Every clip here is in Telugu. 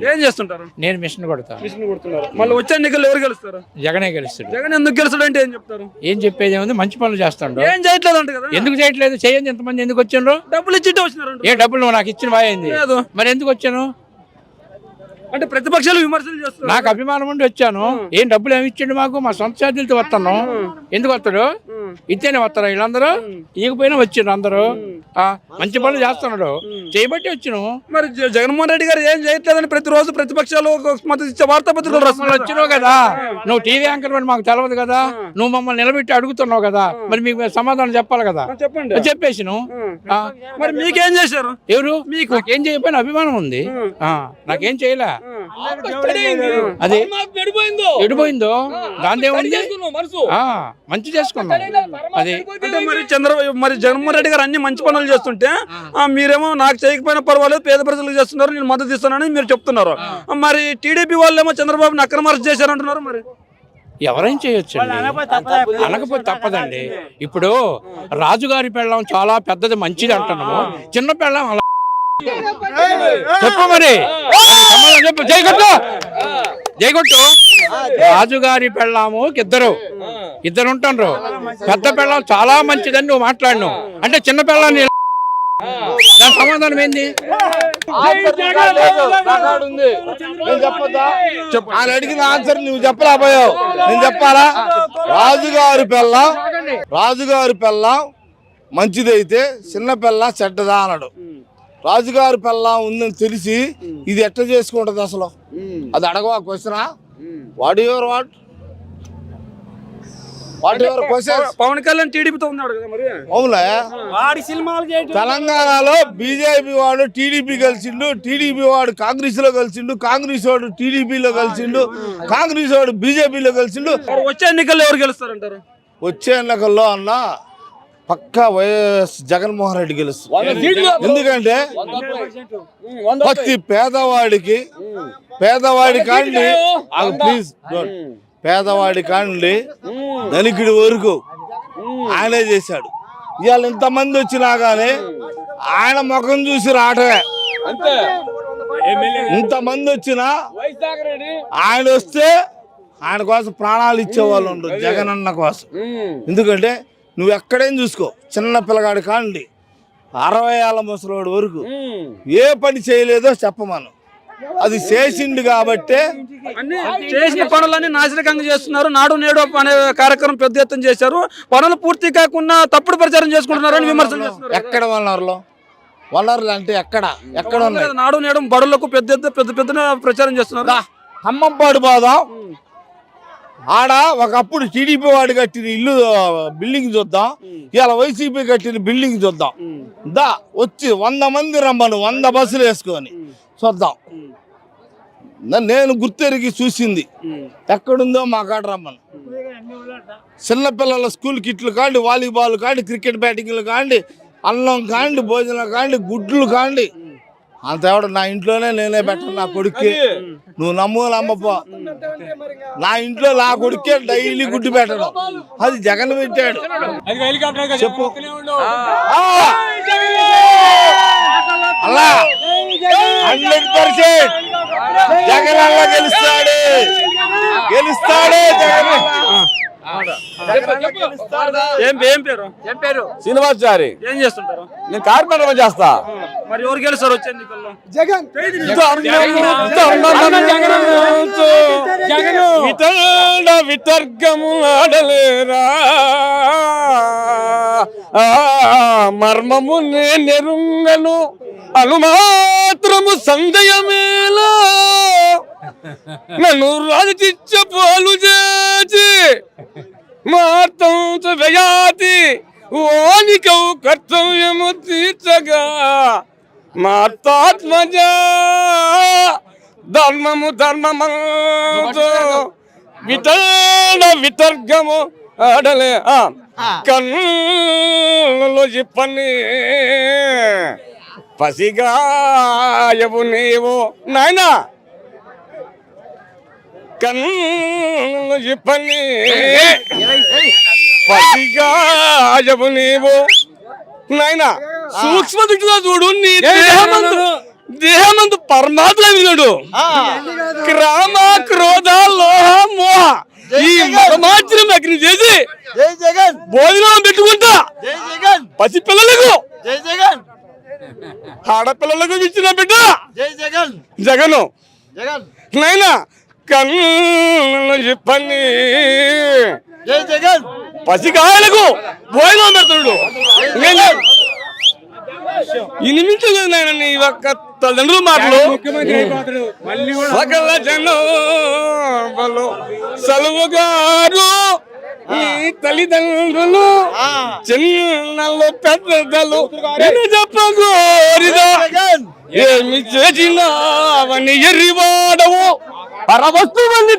ఏం చేస్తుంటారు? నేను మిషన్ కొడతా. మిషన్ కొడుతున్నారు. మళ్ళీ వచ్చే ఎన్నికల్లో ఎవరు గెలుస్తారు? జగనే గెలుస్తాడు. జగన్ ఎందుకు గెలుస్తాడు అంటే ఏం చెప్తారు? ఏం చెప్పేది ఏముంది, మంచి పనులు చేస్తాడు. ఏం చేయట్లేదు అంట కదా. ఎందుకు చేయట్లేదు? చేయండి. ఎంతమంది ఎందుకు వచ్చిండ్రు? డబ్బులు ఇచ్చిట్టే వచ్చినారు. ఏ డబ్బులు నువ్వు నాకు ఇచ్చిన వాయింది లేదు. మరి ఎందుకు వచ్చాను అంటే ప్రతిపక్షాలు విమర్శలు చేస్తారు. నాకు అభిమానం ఉండి వచ్చాను. ఏం డబ్బులు ఏమి ఇచ్చిండు మాకు? మా సొంత ఛార్జీలతో వస్తాను. ఎందుకు వస్తాడు? ఇచ్చేనే వస్తారా వీళ్ళందరూ? ఈకపోయినా వచ్చిండ్రు అందరూ. మంచి పనులు చేస్తున్నాడు, చేయబట్టి వచ్చినావు. మరి జగన్మోహన్ రెడ్డి గారు ఏం చేయట్లేదని ప్రతిరోజు ప్రతిపక్షాలు మద్దతు ఇచ్చే వార్తాపత్రికలు రాస్తున్నారు. వచ్చినావు కదా, నువ్వు టీవీ యాంకర్ అని మాకు తెలియదు కదా, నువ్వు మమ్మల్ని నిలబెట్టి అడుగుతున్నావు కదా, మరి మీకు సమాధానం చెప్పాలి కదా. చెప్పండి. చెప్పేసి నువ్వు మరి మీకేం చేశారు? ఎవరు? మీకు నాకేం చేయకపోయినా అభిమానం ఉంది. నాకేం చేయలే. అది ఎడిపోయిందో దాని ఏముంది, మంచి చేసుకున్నాం. అది మరి జగన్మోహన్ రెడ్డి గారు అన్ని మంచి పనులు చేస్తుంటే మీరేమో నాకు చేయకపోయినా పర్వాలేదు, పేద ప్రజలకు చేస్తున్నారు, నేను మద్దతు ఇస్తానని మీరు చెప్తున్నారు. మరి టీడీపీ వాళ్ళేమో చంద్రబాబుని అక్రమార్జన చేశారంటున్నారు. మరి ఎవరైనా చేయొచ్చు, అనకపోతే తప్పదండి. ఇప్పుడు రాజుగారి పెళ్ళం చాలా పెద్దది, మంచిది అంటున్నాము. చిన్న పెళ్ళం అలా చెప్పు. మరి సమాధానం చెప్పు. జైగొట్టు. రాజుగారి పెళ్ళాము ఇద్దరు ఉంటారు. పెద్ద పెళ్ళం చాలా మంచిదని నువ్వు మాట్లాడినావు అంటే చిన్న పెళ్ళాన్ని దాని సమాధానం ఏంది? ఆయన అడిగిన ఆన్సర్ నువ్వు చెప్పలేకపోయావు, నేను చెప్పాలా? రాజుగారి పెళ్ళం మంచిదైతే చిన్న పెళ్ళం చెడ్డదా అన్నాడు. రాజుగారి పెళ్ళం ఉందని తెలిసి ఇది ఎట్లా చేసుకుంటది అసలు? అది అడగవా క్వశ్చనా? వాట్ యువర్ పవన్ కళ్యాణ్ టీడీపీతో ఉన్నాడు కదా. మరి అవునా? తెలంగాణలో బీజేపీ వాడు టీడీపీ కలిసిండు, టీడీపీ వాడు కాంగ్రెస్ లో కలిసిండు, కాంగ్రెస్ వాడు టీడీపీలో కలిసిండు, కాంగ్రెస్ వాడు బీజేపీలో కలిసిండు. వచ్చే ఎన్నికల్లో ఎవరు గెలుస్తారంటారు? వచ్చే ఎన్నికల్లో అన్న పక్కా వైఎస్ జగన్మోహన్ రెడ్డి గెలుస్తారు. ఎందుకంటే ప్రతి పేదవాడి కాండి ప్లీజ్ పేదవాడి కాండి ధనికుడి వరకు ఆయనే చేశాడు. ఇవాళ ఇంతమంది వచ్చినా గానీ ఆయన ముఖం చూసి రావటమే. ఇంతమంది వచ్చినా ఆయన వస్తే ఆయన కోసం ప్రాణాలు ఇచ్చేవాళ్ళు ఉండరు జగన్ అన్న కోసం. ఎందుకంటే నువ్వు ఎక్కడేం చూసుకో, చిన్న పిల్లగాడి కాండి 60 ఏళ్ళ ముసలోడి వరకు ఏ పని చేయలేదో చెప్పమను. అది చేసిండు కాబట్టే చేసిన పనులన్నీ నాశనకంగా చేస్తున్నారు. నాడు నేడు అనే కార్యక్రమం పెద్ద ఎత్తున చేశారు. పనులు పూర్తి కాకుండా తప్పుడు ప్రచారం చేసుకుంటున్నారు అని విమర్శలు చేస్తున్నారు. ఎక్కడ వనరులు అంటే ఎక్కడ ఉన్నాయి? నాడు నేడు బడులకు పెద్ద ప్రచారం చేస్తున్నారు. ఖమ్మంపాడు పోదాం, ఆడ ఒకప్పుడు టీడీపీ వాడు కట్టిన ఇల్లు బిల్డింగ్ చూద్దాం, ఇవాళ వైసీపీ కట్టిన బిల్డింగ్ చూద్దాం. వచ్చి 100 మంది రమ్మను, 100 బస్సులు వేసుకొని చూద్దాం. నేను గుర్తెరిగి చూసింది ఎక్కడుందో మా కాడ రమ్మను. చిన్నపిల్లల స్కూల్ కిట్లు కాండి, వాలీబాల్ కాండి, క్రికెట్ బ్యాటింగ్లు కాండి, అన్నం కాండి, భోజనం కాండి, గుడ్లు కాండి, అంత ఎవడు నా ఇంట్లోనే నేనే పెట్టను నా కొడుక్కి. నువ్వు నమ్మపో, నా ఇంట్లో నా కొడుక్కే డైలీ గుడ్డు పెట్టడం. అది జగన్ పెట్టాడు. చెప్పు అలా 100% జగన్ అలా గెలుస్తాడు జగన్. ఏం పేరు? శ్రీనివాసారి. ఏం చేస్తుంటారు? నేను కార్పొరేటర్ చేస్తా. మరి ఎవరు గెలుస్తారు వచ్చే ఎన్నికల్లో? జగన్. వితర్గము ఆడలేరా మర్మము నెరుంగను అనుమాత్రము సందేహమేలా నన్ను రాజతిచ్చ పాలు చేసి మాతం వ్యయాతి ఓనికవు కర్తవ్యము తీర్చగా మాతాత్మజ ధర్మము వితర్గము ఆడలే కన్నులో చెప్పని పసిగాయవు నీవు నాయనా, కన్నులు చెప్పని పసిగాయవు నీవు నాయనా. సూక్ష్మ దృష్టిలో చూడు, నీ దేహమందు పరమాత్మ వినుడు క్రామ క్రోధ లోహ మోహ ఈ మతమాత్రం అగ్ని చేసి జై జగన్ భోజనం పెట్టుకుంటా జై జగన్ పసిపిల్లలకు జై జగన్ ఆడపిల్లలకు ఇచ్చిన బిడ్డ జై జగన్ జగను జగన్ నాయనా కన్ను చెప్పని జై జగన్ పసికాయలకు భోజనం పెడుతున్నాడు ఇనిమించలేదు నాయన నీ ఒక్క తల్లిదండ్రుల మాటలు సకల జనాలు సలువుగారు నీ తల్లిదండ్రులు చిన్నలు పెద్దలు చెప్పగోరిదా ఏమి చేసినావని ఎర్రివాడవు పరవస్తువని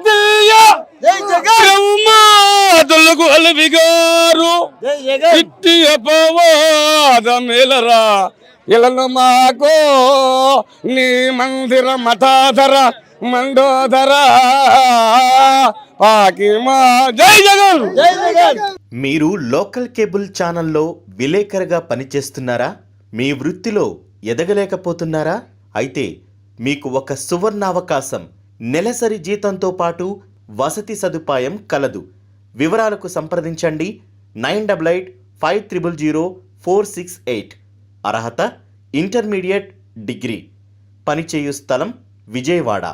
తెలియదులకు అలవిగారు ఇట్టి అపవాద మేలరా ఇలను మాకో నీ మందిర మఠాధర మండోధర పాకి మా జై జగన్ జై జగన్. మీరు లోకల్ కేబుల్ ఛానల్లో విలేకరుగా పనిచేస్తున్నారా? మీ వృత్తిలో ఎదగలేకపోతున్నారా? అయితే మీకు ఒక సువర్ణావకాశం. నెలసరి జీతంతో పాటు వసతి సదుపాయం కలదు. వివరాలకు సంప్రదించండి 9885000468. అర్హత ఇంటర్మీడియట్ డిగ్రీ. పనిచేయు స్థలం విజయవాడ.